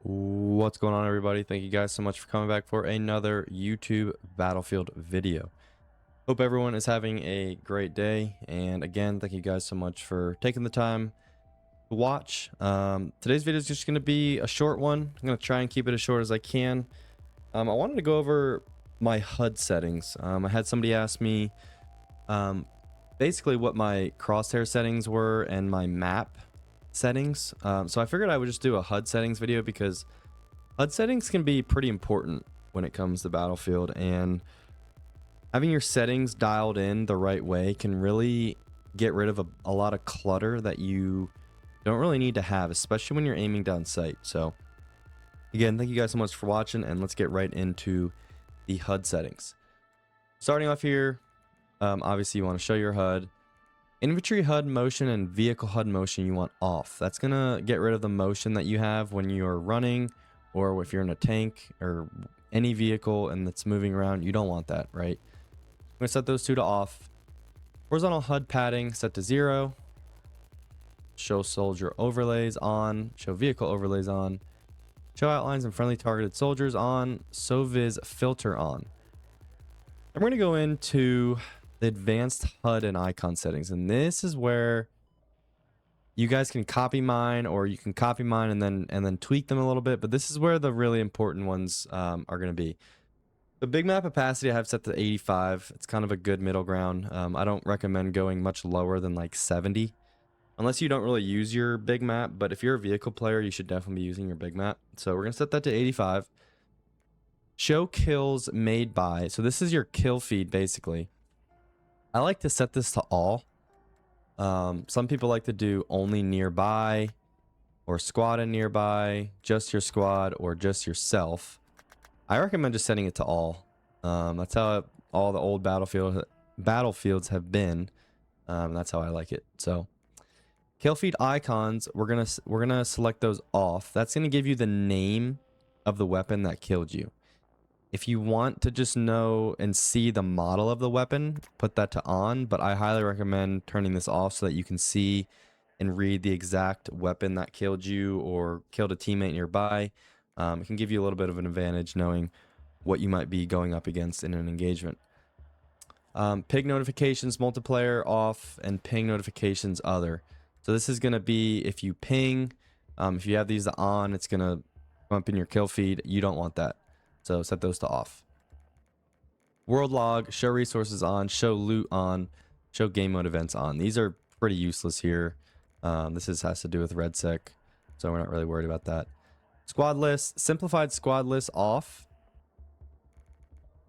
What's going on, everybody? Thank you guys so much for coming back for another YouTube Battlefield video. Hope everyone is having a great day, and again, thank you guys so much for taking the time to watch. Today's video is just going to be a short one. I'm going to try and keep it as short as I can. I wanted to go over my HUD settings. I had somebody ask me basically what my crosshair settings were and my map settings. So I figured I would just do a HUD settings video because HUD settings can be pretty important when it comes to Battlefield, and having your settings dialed in the right way can really get rid of a lot of clutter that you don't really need to have, especially when you're aiming down sight. So again, thank you guys so much for watching, and let's get right into the HUD settings. Starting off here, obviously you want to show your HUD. Infantry HUD motion and vehicle HUD motion you want off. That's gonna get rid of the motion that you have when you're running, or if you're in a tank or any vehicle and it's moving around. You don't want that, right? I'm gonna set those two to off. Horizontal HUD padding set to 0. Show soldier overlays on. Show vehicle overlays on. Show outlines and friendly targeted soldiers on. SOVIS filter on. I'm gonna go into the advanced HUD and icon settings, and this is where you guys can copy mine, or you can copy mine and then tweak them a little bit, but this is where the really important ones are going to be. The big map opacity I have set to 85. It's kind of a good middle ground. I don't recommend going much lower than like 70 unless you don't really use your big map, but if you're a vehicle player, you should definitely be using your big map. So we're going to set that to 85. Show kills made by, so this is your kill feed basically. I like to set this to all. Some people like to do only nearby, or squad and nearby, just your squad, or just yourself. I recommend just setting it to all. That's how all the old battlefields have been. That's how I like it. So kill feed icons, we're gonna select those off. That's gonna give you the name of the weapon that killed you. If you want to just know and see the model of the weapon, put that to on, but I highly recommend turning this off so that you can see and read the exact weapon that killed you or killed a teammate nearby. It can give you a little bit of an advantage knowing what you might be going up against in an engagement. Ping notifications multiplayer off, and ping notifications other. So this is going to be if you ping, if you have these on, it's going to come up in your kill feed. You don't want that. So set those to off. World log, show resources on, show loot on, show game mode events on. These are pretty useless here. This has to do with RedSec, so we're not really worried about that. Squad list, simplified squad list off.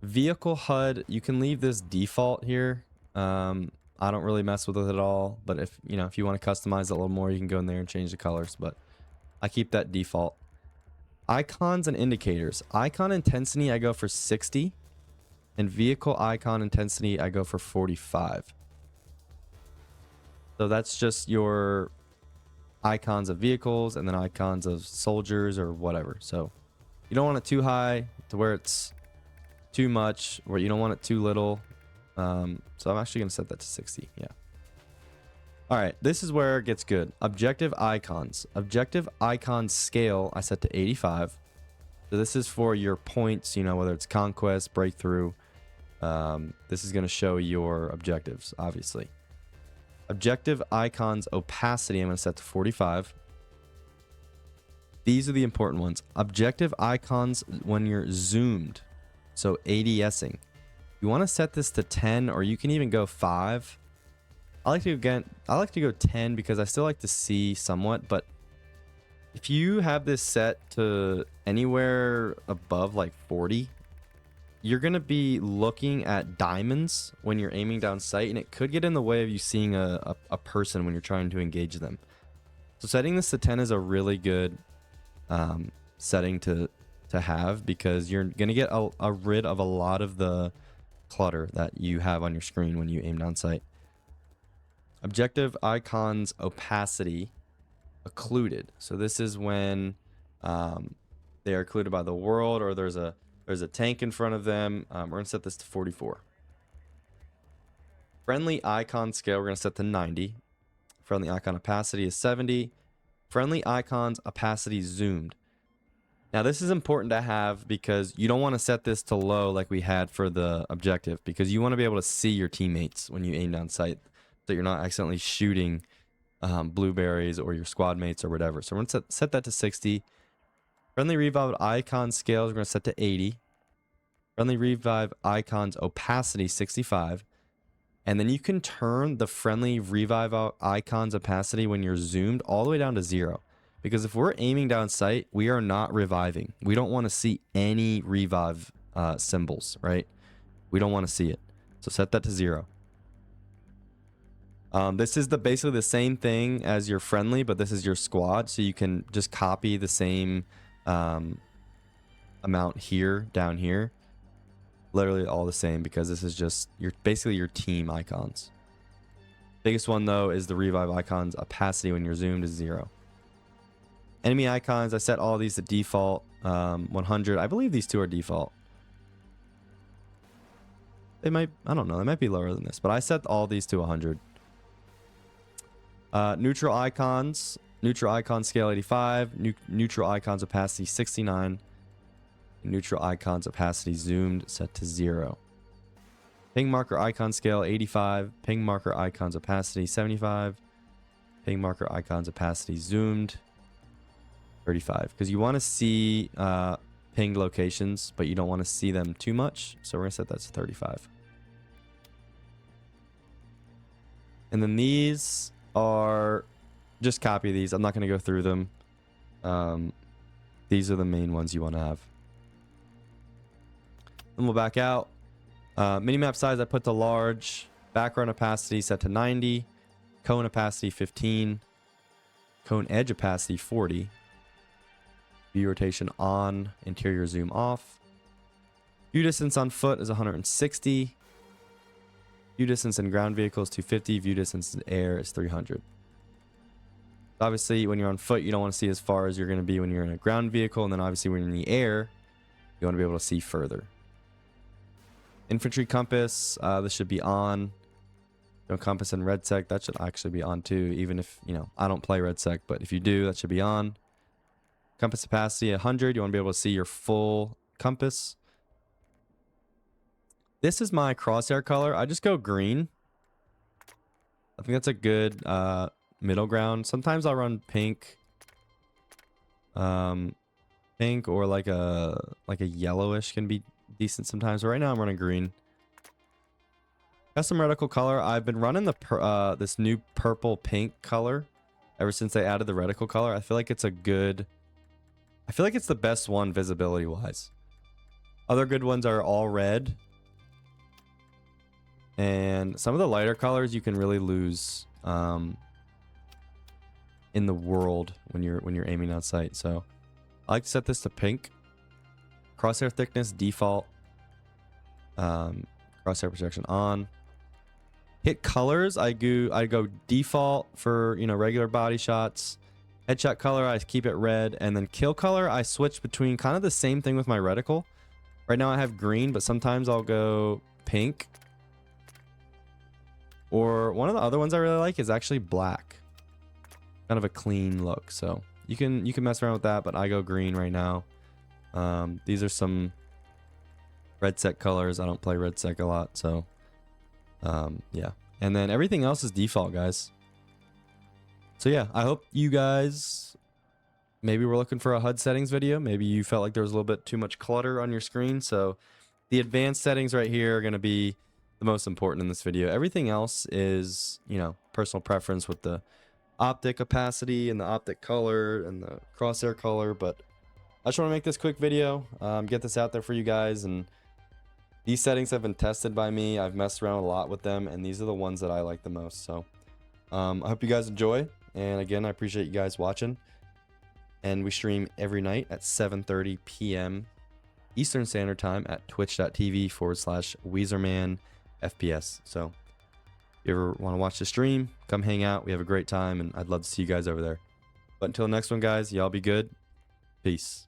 Vehicle HUD, you can leave this default here. I don't really mess with it at all, but if you want to customize it a little more, you can go in there and change the colors, but I keep that default. Icons and indicators. Icon intensity I go for 60, and vehicle icon intensity I go for 45. So that's just your icons of vehicles and then icons of soldiers or whatever. So you don't want it too high to where it's too much, or you don't want it too little. So I'm actually going to set that to 60. Yeah. All right, this is where it gets good. Objective icons. Objective icon scale I set to 85. So this is for your points, whether it's conquest, breakthrough. This is going to show your objectives, obviously. Objective icons opacity I'm going to set to 45. These are the important ones. Objective icons when you're zoomed, so ADSing. You want to set this to 10, or you can even go 5. I like to go 10 because I still like to see somewhat, but if you have this set to anywhere above like 40, you're going to be looking at diamonds when you're aiming down sight, and it could get in the way of you seeing a person when you're trying to engage them. So setting this to 10 is a really good setting to have, because you're going to get rid of a lot of the clutter that you have on your screen when you aim down sight. Objective icons opacity occluded. So this is when they are occluded by the world, or there's a tank in front of them. We're gonna set this to 44. Friendly icon scale we're gonna set to 90. Friendly icon opacity is 70. Friendly icons opacity zoomed. Now this is important to have because you don't want to set this to low like we had for the objective, because you want to be able to see your teammates when you aim down sight, so you're not accidentally shooting blueberries or your squad mates or whatever. So we're going to set that to 60. Friendly revive icon scales, we're going to set to 80. Friendly revive icons opacity 65. And then you can turn the friendly revive icons opacity when you're zoomed all the way down to 0. Because if we're aiming down sight, we are not reviving. We don't want to see any revive symbols, right? We don't want to see it. So set that to 0. This is basically the same thing as your friendly, but this is your squad. So you can just copy the same amount here, down here. Literally all the same, because this is just basically your team icons. Biggest one though is the revive icons opacity when you're zoomed is 0. Enemy icons, I set all these to default 100. I believe these two are default. They might, I don't know, they might be lower than this, but I set all these to 100. Neutral icons scale 85, neutral icons opacity 69, neutral icons opacity zoomed set to 0. Ping marker icon scale 85, ping marker icons opacity 75, ping marker icons opacity zoomed 35, because you want to see pinged locations, but you don't want to see them too much, so we're gonna set that to 35. And then these are, just copy these, I'm not going to go through them. These are the main ones you want to have. Then we'll back out. Minimap size I put to large, background opacity set to 90, cone opacity 15, cone edge opacity 40, view rotation on, interior zoom off. View distance on foot is 160. View distance in ground vehicle is 250. View distance in air is 300. Obviously, when you're on foot, you don't want to see as far as you're going to be when you're in a ground vehicle. And then obviously when you're in the air, you want to be able to see further. Infantry compass, this should be on. No compass and red sec, that should actually be on too. Even if, you know, I don't play red sec, but if you do, that should be on. Compass opacity 100. You want to be able to see your full compass. This is my crosshair color. I just go green. I think that's a good middle ground. Sometimes I'll run pink. Pink or like a yellowish can be decent sometimes. But right now I'm running green. Custom reticle color. I've been running the this new purple pink color ever since they added the reticle color. I feel like it's a good. I feel like it's the best one visibility wise. Other good ones are all red. And some of the lighter colors you can really lose in the world when you're aiming on sight. So I like to set this to pink. Crosshair thickness default. Crosshair projection on. Hit colors, I go default for, you know, regular body shots. Headshot color, I keep it red, and then kill color, I switch between kind of the same thing with my reticle. Right now I have green, but sometimes I'll go pink. Or one of the other ones I really like is actually black. Kind of a clean look, so you can mess around with that, but I go green right now. These are some red sec colors. I don't play red sec a lot, so yeah. And then everything else is default, guys. So yeah, I hope you guys maybe were looking for a HUD settings video. Maybe you felt like there was a little bit too much clutter on your screen. So the advanced settings right here are going to be the most important in this video. Everything else is, you know, personal preference with the optic opacity and the optic color and the crosshair color. But I just want to make this quick video, get this out there for you guys. And these settings have been tested by me. I've messed around a lot with them, and these are the ones that I like the most. So I hope you guys enjoy. And again, I appreciate you guys watching. And we stream every night at 7:30 p.m. Eastern Standard Time at twitch.tv/WeezermanFPS. So if you ever want to watch the stream, come hang out. We have a great time, and I'd love to see you guys over there. But until the next one, guys, y'all be good. Peace.